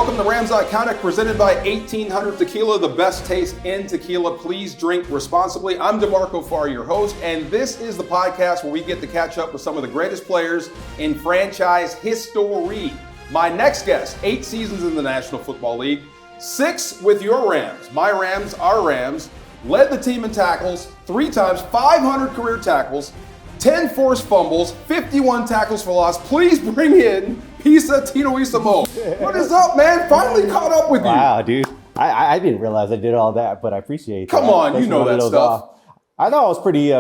Welcome to Rams Iconic, presented by 1800 Tequila, the best taste in tequila. Please drink responsibly. I'm DeMarco Farr, your host, and this is the podcast where we get to catch up with some of the greatest players in franchise history. My next guest, 8 seasons in the National Football League, 6 with your Rams, my Rams, our Rams, led the team in tackles 3 times, 500 career tackles, 10 forced fumbles, 51 tackles for loss. Please bring in Pisa Tinoisamoa. What is up, man? Finally caught up with you. Wow, dude. I didn't realize I did all that, but I appreciate it. Come on, you know that stuff. I thought it was pretty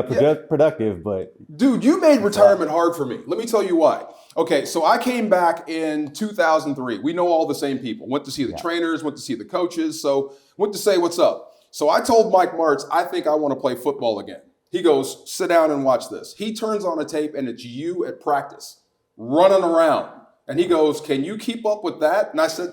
productive, but... Dude, you made retirement hard for me. Let me tell you why. Okay, so I came back in 2003. We know all the same people. Went to see the trainers, went to see the coaches, so went to say what's up. So I told Mike Martz, I think I want to play football again. He goes, sit down and watch this. He turns on a tape, and it's you at practice, running around. And he goes, can you keep up with that? And I said,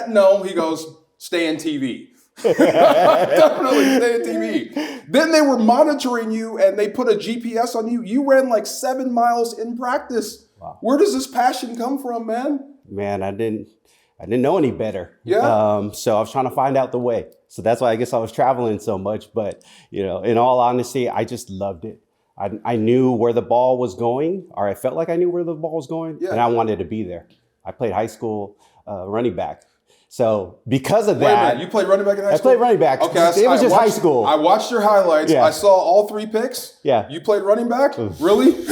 no. He goes, stay in TV. Definitely stay in TV. Then they were monitoring you, and they put a GPS on you. You ran like 7 miles in practice. Wow. Where does this passion come from, man? Man, I didn't know any better. Yeah. So I was trying to find out the way. So that's why I guess I was traveling so much. But, in all honesty, I just loved it. I knew where the ball was going, or I felt like I knew where the ball was going, and I wanted to be there. I played high school running back. So because of that... Wait a minute, you played running back in high school? I played running back. Okay, it was just high school. I watched your highlights. Yeah. I saw all 3 picks. Yeah. You played running back? Really?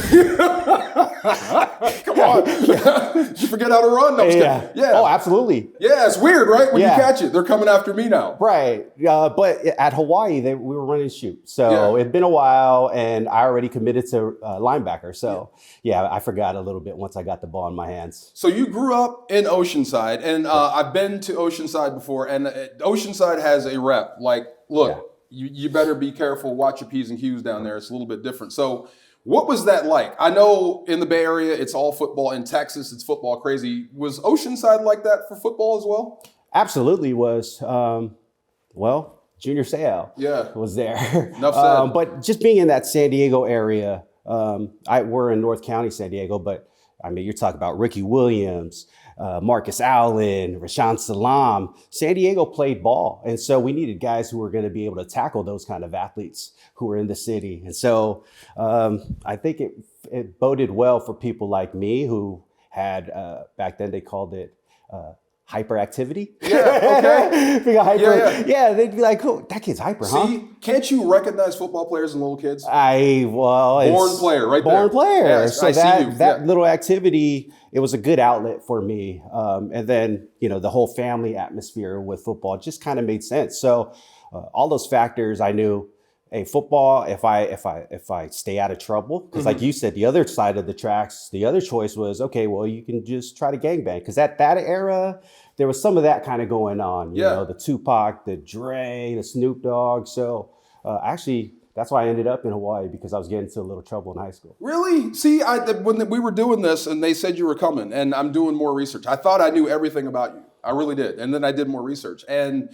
Come on. Did you forget how to run? No, yeah. Oh, absolutely. Yeah, it's weird, right? When you catch it, they're coming after me now. Right. But at Hawaii, we were running shoot. So it'd been a while, and I already committed to linebacker. So, I forgot a little bit once I got the ball in my hands. So you grew up in Oceanside, and I've been to Oceanside before, and Oceanside has a rep. Like, look, you better be careful. Watch your P's and Q's down there. It's a little bit different. So what was that like? I know in the Bay Area, it's all football. In Texas, it's football crazy. Was Oceanside like that for football as well? Absolutely was. Junior Seau was there. Enough said. But just being in that San Diego area, we're in North County, San Diego, but I mean, you're talking about Ricky Williams, Marcus Allen, Rashaan Salam. San Diego played ball. And so we needed guys who were going to be able to tackle those kind of athletes who were in the city. And so I think it boded well for people like me who had, back then they called it hyperactivity. Yeah, okay. Yeah, they'd be like, oh, that kid's hyper, huh? See, can't you recognize football players and little kids? Born player, right there. Born player. Yes, so that little activity, it was a good outlet for me. And then, the whole family atmosphere with football just kind of made sense. So all those factors, I knew, hey, football, if I stay out of trouble, because like you said, the other side of the tracks, the other choice was, okay, well, you can just try to gangbang. Because at that era, there was some of that kind of going on. You know, the Tupac, the Dre, the Snoop Dogg. So actually, that's why I ended up in Hawaii, because I was getting into a little trouble in high school. Really? See, when we were doing this and they said you were coming, and I'm doing more research, I thought I knew everything about you. I really did. And then I did more research. And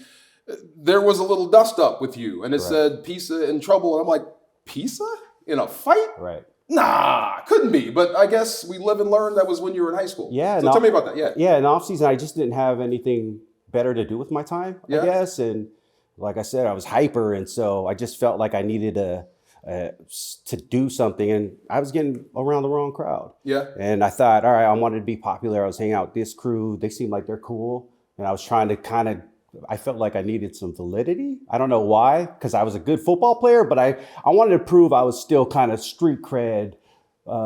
there was a little dust up with you, and it said Pisa in trouble. And I'm like, Pisa? In a fight? Right. Nah, couldn't be. But I guess we live and learn. That was when you were in high school. Yeah. So tell me about that. Yeah, in off season, I just didn't have anything better to do with my time, I guess. And like I said, I was hyper. And so I just felt like I needed to do something. And I was getting around the wrong crowd. Yeah. And I thought, all right, I wanted to be popular. I was hanging out with this crew. They seemed like they're cool. And I was trying to I felt like I needed some validity. I don't know why, because I was a good football player, but I wanted to prove I was still kind of street cred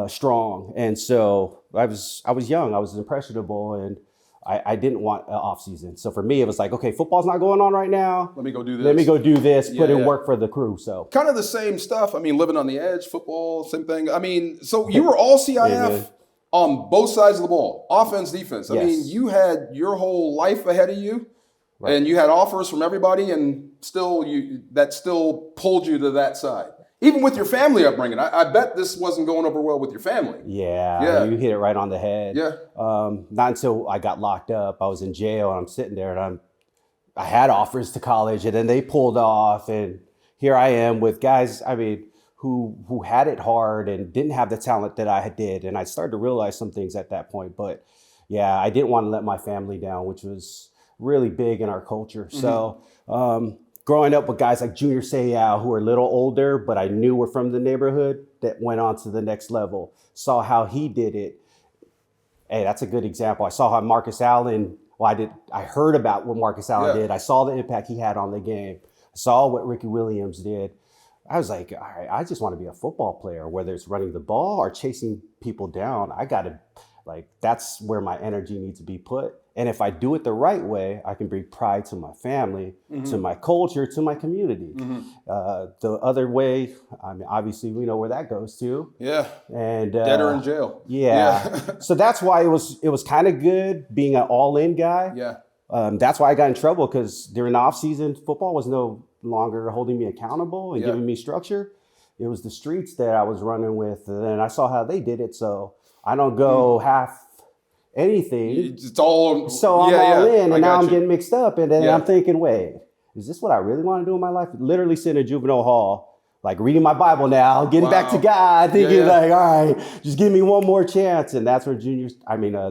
strong. And so I was young, I was impressionable, and I didn't want an off season. So for me, it was like, okay, football's not going on right now. Let me go do this. Put in work for the crew. So kind of the same stuff. I mean, living on the edge, football, same thing. I mean, so you were all CIF on both sides of the ball, offense, defense. I mean, you had your whole life ahead of you. Right. And you had offers from everybody, and that still pulled you to that side. Even with your family upbringing, I bet this wasn't going over well with your family. Yeah, you hit it right on the head. Yeah. Not until I got locked up. I was in jail, and I'm sitting there, and I had offers to college, and then they pulled off, and here I am with guys, I mean, who had it hard and didn't have the talent that I did. And I started to realize some things at that point. But Yeah, I didn't want to let my family down, which was really big in our culture. So growing up with guys like Junior Seau, who are a little older, but I knew were from the neighborhood, that went on to the next level, saw how he did it. Hey, that's a good example. I saw how Marcus Allen, I heard about what Marcus Allen did. I saw the impact he had on the game. I saw what Ricky Williams did. I was like, all right, I just want to be a football player, whether it's running the ball or chasing people down. That's where my energy needs to be put. And if I do it the right way, I can bring pride to my family, to my culture, to my community. The other way, I mean, obviously we know where that goes to. Yeah. And dead or in jail. Yeah. So that's why it was kind of good being an all-in guy. Yeah. That's why I got in trouble, because during the off-season, football was no longer holding me accountable and giving me structure. It was the streets that I was running with, and I saw how they did it. So I don't go half anything. It's all so I'm all in, and now I'm getting mixed up, and then I'm thinking, wait, is this what I really want to do in my life? Literally sitting in juvenile hall, like reading my Bible now, getting back to God, thinking all right, just give me one more chance. And that's when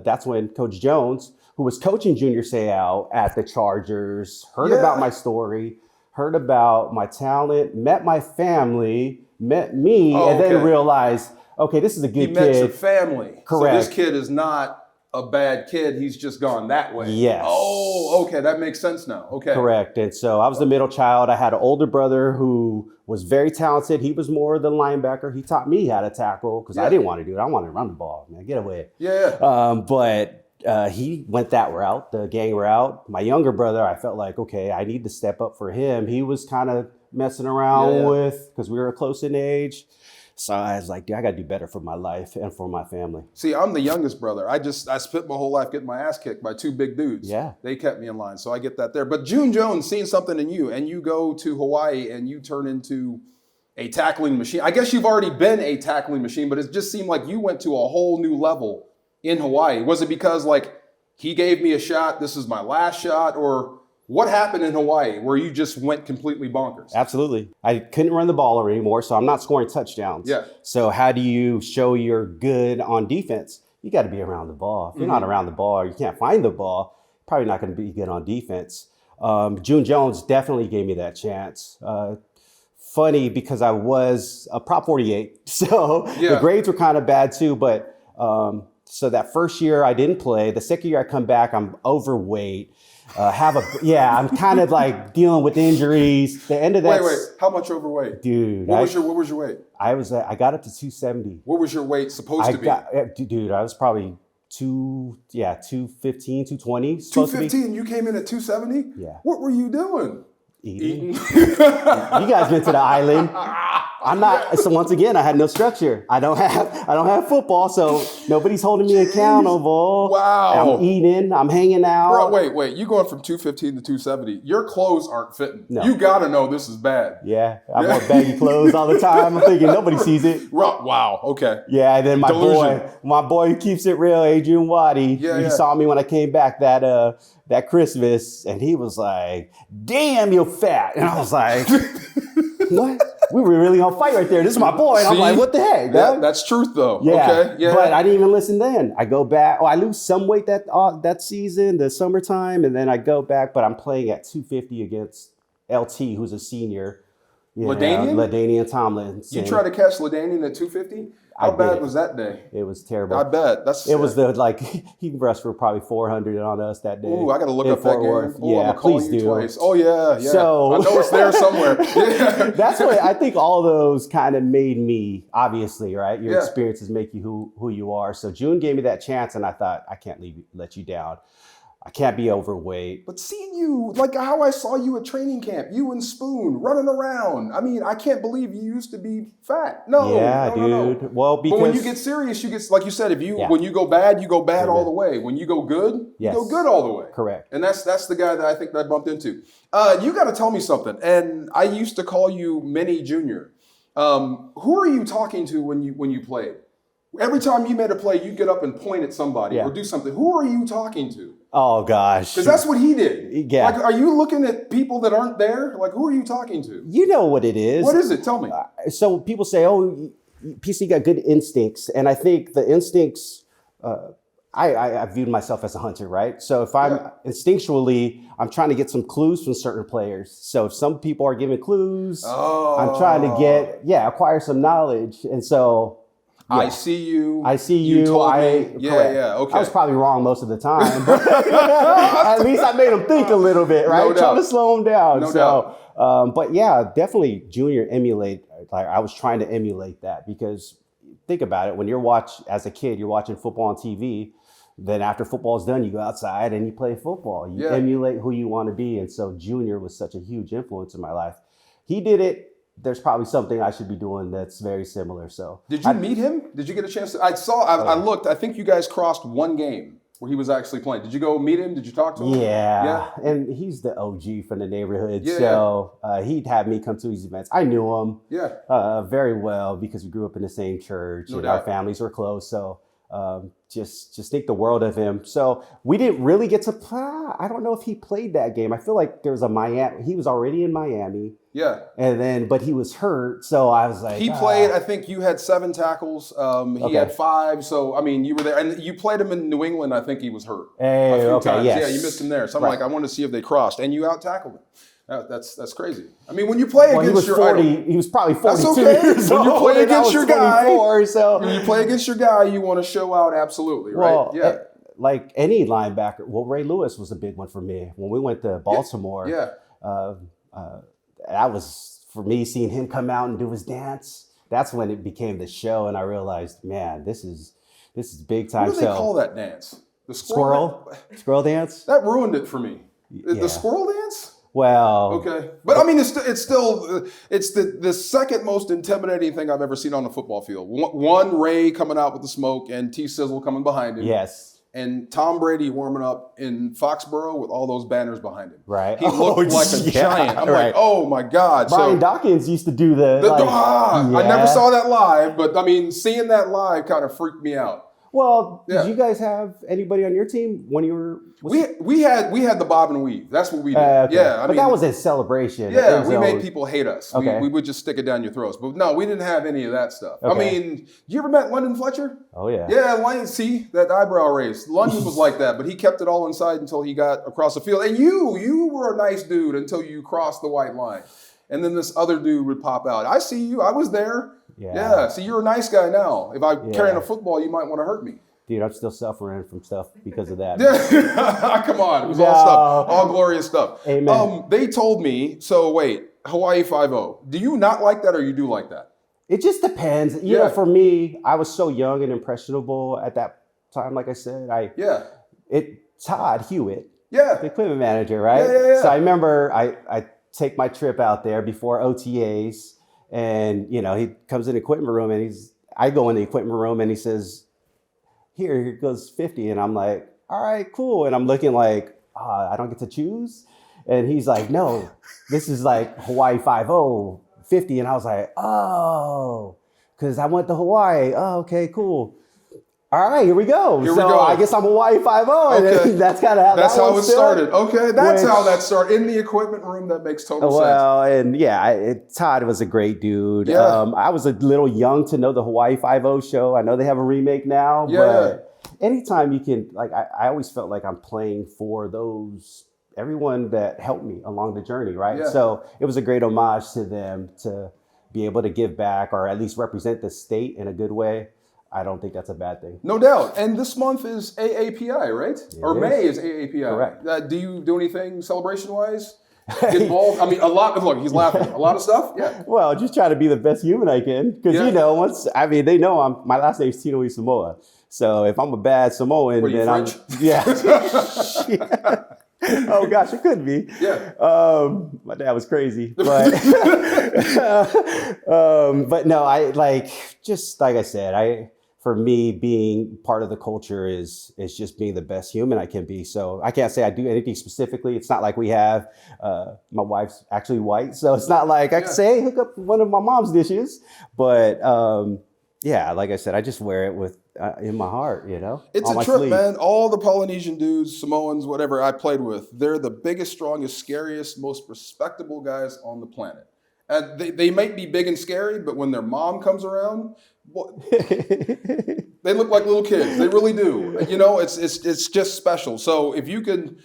that's when Coach Jones, who was coaching Junior Seau at the Chargers, heard about my story, heard about my talent, met my family, met me, then realized, okay, this is a good kid. He met your family. Correct. So this kid is not a bad kid. He's just gone that way. Yes. Oh, okay. That makes sense now. Okay. Correct. And so I was the middle child. I had an older brother who was very talented. He was more the linebacker. He taught me how to tackle, because I didn't want to do it. I wanted to run the ball, man. Get away. Yeah. But he went that route, the gang route. My younger brother, I felt like, okay, I need to step up for him. He was kind of messing around with, because we were close in age. So I was like, dude, I got to do better for my life and for my family. See, I'm the youngest brother. I spent my whole life getting my ass kicked by two big dudes. Yeah. They kept me in line. So I get that there. But June Jones seen something in you, and you go to Hawaii and you turn into a tackling machine. I guess you've already been a tackling machine, but it just seemed like you went to a whole new level in Hawaii. Was it because he gave me a shot, this is my last shot, or what happened in Hawaii where you just went completely bonkers? Absolutely. I couldn't run the ball anymore, so I'm not scoring touchdowns. Yeah. So how do you show you're good on defense? You got to be around the ball. If you're not around the ball, or you can't find the ball, probably not going to be good on defense. June Jones definitely gave me that chance. Funny, because I was a Prop 48, so the grades were kind of bad too, but so that first year I didn't play. The second year I come back, I'm overweight. I'm kind of like dealing with injuries. The end of that. Wait, how much overweight? Dude. What was your weight? I got up to 270. What was your weight supposed to be? I was probably 215, 220. 215, you came in at 270? Yeah. What were you doing? Eating. You guys been to the island. I'm not. So once again, I had no structure. I don't have football, so nobody's holding me accountable. Wow. I'm eating. I'm hanging out. Bro, wait. You going from 215 to 270? Your clothes aren't fitting. No. You gotta know this is bad. Yeah, I wear baggy clothes all the time. I'm thinking nobody sees it. Wow. Okay. Yeah, and then my boy who keeps it real, Adrian Waddy. He saw me when I came back that Christmas, and he was like, "Damn, you're fat," and I was like, "What?" We were really on fight right there. This is my boy. And I'm like, what the heck? That's truth, though. Yeah. Okay. Yeah. But I didn't even listen then. I go back. I lose some weight that season, the summertime, and then I go back, but I'm playing at 250 against LT, who's a senior. LaDainian Tomlinson. You try to catch LaDainian at 250? How bad was that day? It was terrible. I bet. It was he rushed for probably 400 on us that day. Ooh, I got to look up that game. Oh, yeah, please do. Twice. Oh, yeah. So, I know it's there somewhere. Yeah. That's what I think all those kind of made me, obviously, right? Your experiences make you who you are. So June gave me that chance, and I thought, I can't let you down. I can't be overweight. But seeing you, like how I saw you at training camp, you and Spoon running around. I mean, I can't believe you used to be fat. No. Yeah, dude. No. Well, because... But when you get serious, you get, like you said, when you go bad, you go bad all the way. When you go good, you go good all the way. Correct. And that's the guy that I think that I bumped into. You got to tell me something. And I used to call you Mini Junior. Who are you talking to when you played? Every time you made a play, you get up and point at somebody or do something. Who are you talking to? Oh, gosh. Because that's what he did. Yeah. Like, are you looking at people that aren't there? Like, who are you talking to? You know what it is. What is it? Tell me. So people say, oh, PC got good instincts. And I think the instincts I viewed myself as a hunter, right? So if I'm instinctually, I'm trying to get some clues from certain players. So if some people are giving clues, I'm trying to acquire some knowledge. And so I see you. I see you. Told me. Correct. Yeah. Okay. I was probably wrong most of the time, but at least I made them think a little bit, right? No doubt. Trying to slow them down. No doubt. But yeah, definitely Junior emulate. Like I was trying to emulate that because think about it. When as a kid, you're watching football on TV. Then after football's done, you go outside and you play football. You emulate who you want to be. And so Junior was such a huge influence in my life. He did it. There's probably something I should be doing that's very similar. So did you meet him? Did you get a chance to? I looked. I think you guys crossed one game where he was actually playing. Did you go meet him? Did you talk to him? Yeah. And he's the OG from the neighborhood. So he'd have me come to these events. I knew him very well because we grew up in the same church and our families were close. So just think the world of him. So we didn't really get to play. I don't know if he played that game. I feel like there was he was already in Miami. Yeah. But he was hurt. So I was like, he played, I think you had 7 tackles. He had 5. So, I mean, you were there and you played him in New England. I think he was hurt a few times. Yes. Yeah, you missed him there. So I'm like, I want to see if they crossed and you out tackled him. That's crazy. I mean, when you play against your idol, he was probably 42 that's okay. years old. When you play against your guy, when you play against your guy, you want to show out absolutely, right? Well, yeah. Like any linebacker, Ray Lewis was a big one for me. When we went to Baltimore, that was, for me, seeing him come out and do his dance, that's when it became the show. And I realized, man, this is big time. What do they call that dance? The squirrel dance? That ruined it for me. The squirrel dance? Well, okay, but I mean, it's still the second most intimidating thing I've ever seen on a football field. One, Ray coming out with the smoke and T-Sizzle coming behind him. Yes. And Tom Brady warming up in Foxborough with all those banners behind him. Right. He looked like a giant. I'm like, oh my God. Brian Dawkins used to do I never saw that live, but I mean, seeing that live kind of freaked me out. Well, did you guys have anybody on your team when you were? We had the bob and weave. That's what we did. Okay. Yeah, but that was a celebration. Yeah, we made people hate us. Okay. We would just stick it down your throats. But no, we didn't have any of that stuff. Okay. I mean, you ever met London Fletcher? Oh yeah. Yeah, London. See that eyebrow raise. London was like that, but he kept it all inside until he got across the field. And you were a nice dude until you crossed the white line, and then this other dude would pop out. I see you. I was there. Yeah. See, you're a nice guy now. If I'm carrying a football, you might want to hurt me. Dude, I'm still suffering from stuff because of that. Yeah, come on. It was all glorious stuff. Amen. They told me, so wait, Hawaii 5-0. Do you not like that or you do like that? It just depends. You know, for me, I was so young and impressionable at that time, like I said. Todd Hewitt, the equipment manager, right? Yeah. So I remember I take my trip out there before OTAs and, you know, he comes in the equipment room and I go in the equipment room and he says, here goes 50. And I'm like, all right, cool. And I'm looking like, I don't get to choose. And he's like, no, this is like Hawaii 5-0, 50. And I was like, oh, because I went to Hawaii. Oh, okay, cool. All right, here we go. I guess I'm Hawaii 5-0. Okay. And that's kind of how it started. Okay, that's how that started. In the equipment room, that makes total sense. Well, and Todd was a great dude. Yeah. I was a little young to know the Hawaii 5-0 show. I know they have a remake now, but anytime you can, like, I always felt like I'm playing for everyone that helped me along the journey, right? Yeah. So it was a great homage to them to be able to give back or at least represent the state in a good way. I don't think that's a bad thing. No doubt. And this month is AAPI, right? May is AAPI. Correct. Do you do anything celebration-wise? Get involved? I mean, a lot. Look, he's laughing. A lot of stuff? Yeah. Well, just try to be the best human I can. Because, they know my last name is Tinoisamoa. So if I'm a bad Samoan, then French? Oh gosh, it could be. Yeah. My dad was crazy, but but no, just like I said, for me, being part of the culture is just being the best human I can be. So I can't say I do anything specifically. It's not like we have, my wife's actually white. So it's not like I can say, hey, hook up one of my mom's dishes. But like I said, I just wear it with in my heart, you know? It's a trip, man. All the Polynesian dudes, Samoans, whatever I played with, they're the biggest, strongest, scariest, most respectable guys on the planet. They might be big and scary, but when their mom comes around, They look like little kids. They really do. You know, it's just special. So if you could,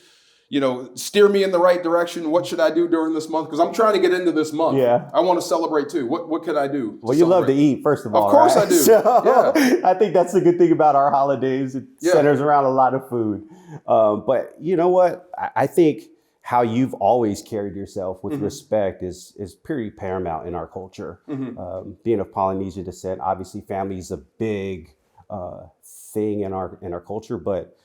you know, steer me in the right direction, what should I do during this month? Because I'm trying to get into this month. Yeah. I want to celebrate too. What can I do? Well, you love to eat, first of all. Of course right? I do. So, yeah. I think that's the good thing about our holidays. It centers around a lot of food. But you know what? I think how you've always carried yourself with respect is pretty paramount in our culture. Being of Polynesian descent, obviously family is a big thing in our culture, but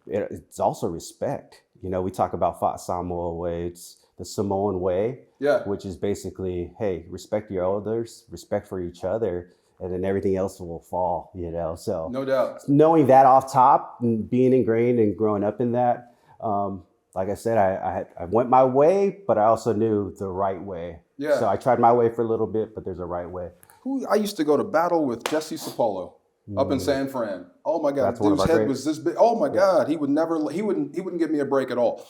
it's also respect. You know, we talk about Pisa Tinoisamoa way, it's the Samoan way, which is basically, hey, respect your elders, respect for each other, and then everything else will fall, you know. So no doubt. Knowing that off top and being ingrained and growing up in that, like I said, I went my way, but I also knew the right way. Yeah. So I tried my way for a little bit, but there's a right way. I used to go to battle with Jesse Sapolo up in San Fran. Oh my God, dude's head was this big. Oh my God, he wouldn't give me a break at all.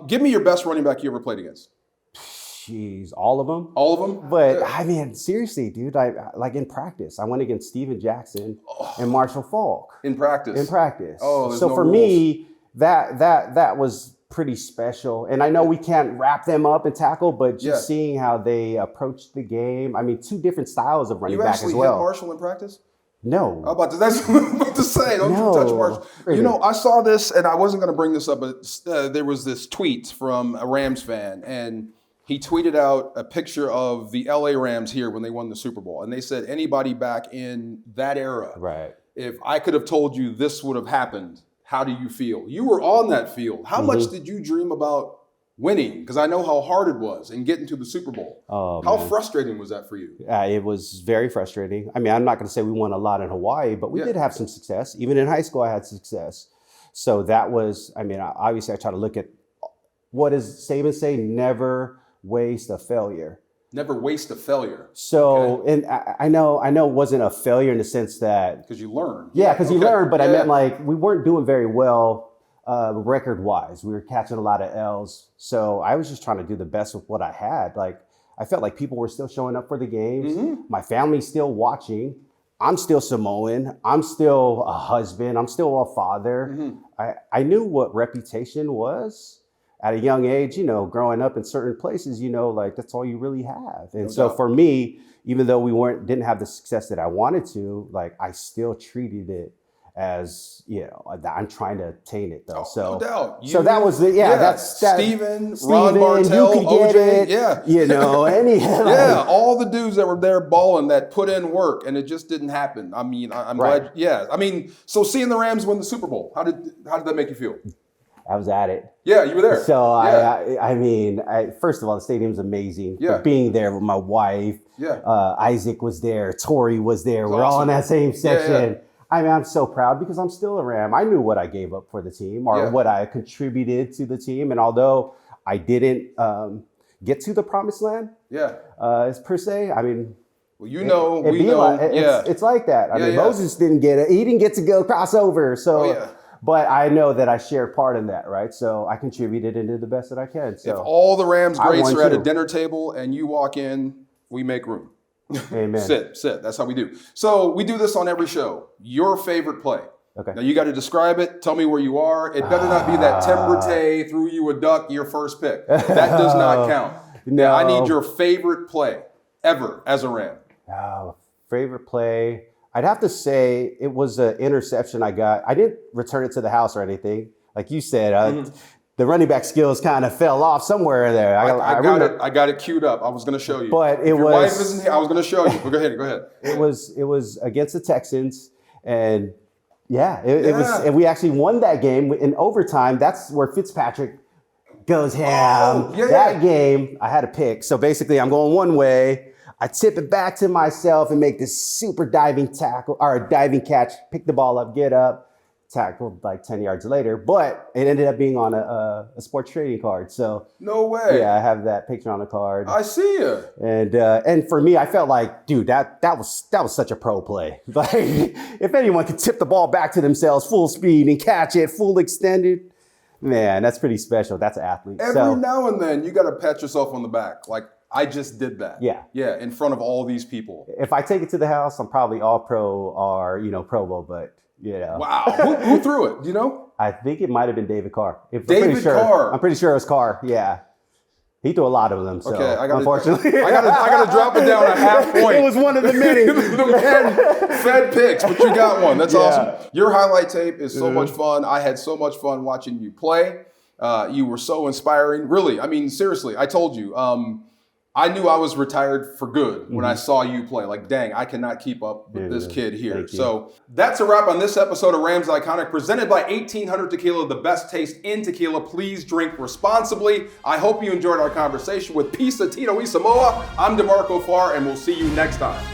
Give me your best running back you ever played against. Jeez, all of them. All of them. But I mean, seriously, dude, I like in practice, I went against Steven Jackson and Marshall Falk. In practice. Oh, so for me, that was pretty special. And I know we can't wrap them up and tackle, but just seeing how they approached the game. I mean, two different styles of running back as well. You actually hit Marshall in practice? No. That's what I'm about to say. Don't you touch Marshall. You know, I saw this, and I wasn't going to bring this up, but there was this tweet from a Rams fan, and he tweeted out a picture of the LA Rams here when they won the Super Bowl. And they said, anybody back in that era, if I could have told you this would have happened, how do you feel? You were on that field. How much did you dream about winning? Because I know how hard it was and getting to the Super Bowl. How frustrating was that for you? It was very frustrating. I mean, I'm not going to say we won a lot in Hawaii, but we did have some success. Even in high school, I had success. So that was, I mean, obviously I try to look at what does Saban say? Never waste a failure. Never waste a failure. So, and I know it wasn't a failure in the sense that... Because you learned. Yeah, because you learned, but I meant like we weren't doing very well record-wise. We were catching a lot of L's. So I was just trying to do the best with what I had. Like, I felt like people were still showing up for the games. My family's still watching. I'm still Samoan. I'm still a husband. I'm still a father. I knew what reputation was. At a young age, you know, growing up in certain places, you know, like that's all you really have. And so for me, even though we didn't have the success that I wanted to, like I still treated it as, you know, I'm trying to attain it though. No doubt. So that was that's that. Steven, Ron Bartell, OJ, you know, all the dudes that were there balling that put in work, and it just didn't happen. I mean, I'm glad. Yeah, I mean, so seeing the Rams win the Super Bowl, how did that make you feel? I was at it. Yeah, you were there. So I mean, first of all, the stadium's amazing. Yeah. Being there with my wife. Yeah. Isaac was there. Tori was there. We're all in that same section. Yeah. I mean, I'm so proud because I'm still a Ram. I knew what I gave up for the team or what I contributed to the team. And although I didn't get to the promised land, per se, I mean, well, you know, we know. It's like that. I mean, Moses didn't get it. He didn't get to go cross over. So. But I know that I shared part in that, right? So I contributed and did the best that I can. So if all the Rams greats are at a dinner table and you walk in, we make room. Amen. Sit. That's how we do. So we do this on every show. Your favorite play. Okay. Now you got to describe it. Tell me where you are. It better not be that Tim Rattay threw you a duck your first pick. That does not count. No. I need your favorite play ever as a Ram. Favorite play. I'd have to say it was an interception I got. I didn't return it to the house or anything. Like you said, the running back skills kind of fell off somewhere there. I got it queued up. I was going to show you. But if your wife isn't here, I was going to show you. Go ahead. It was against the Texans, and it was. And we actually won that game in overtime. That's where Fitzpatrick goes ham. That game, I had a pick. So basically, I'm going one way. I tip it back to myself and make this super diving tackle or a diving catch, pick the ball up, get up, tackle like 10 yards later. But it ended up being on a sports trading card. So no way. Yeah, I have that picture on the card. I see you. And for me, I felt like, dude, that was such a pro play. Like if anyone could tip the ball back to themselves full speed and catch it full extended, man, that's pretty special. That's an athlete. Every now and then you got to pat yourself on the back. Like, I just did that. Yeah, in front of all these people. If I take it to the house, I'm probably all pro or, Pro Bowl, but You know? Wow. Who threw it? Do you know? I think it might have been David Carr. Carr. I'm pretty sure it was Carr. Yeah. He threw a lot of them, so okay, unfortunately. I gotta drop it down a half point. It was one of the many. The man fed picks, but you got one. That's awesome. Your highlight tape is so much fun. I had so much fun watching you play. You were so inspiring. Really, I mean, seriously, I told you. I knew I was retired for good when I saw you play. Like, dang, I cannot keep up with this kid here. So that's a wrap on this episode of Rams Iconic, presented by 1800 Tequila, the best taste in tequila. Please drink responsibly. I hope you enjoyed our conversation with Pisa Tinoisamoa. I'm DeMarco Farr, and we'll see you next time.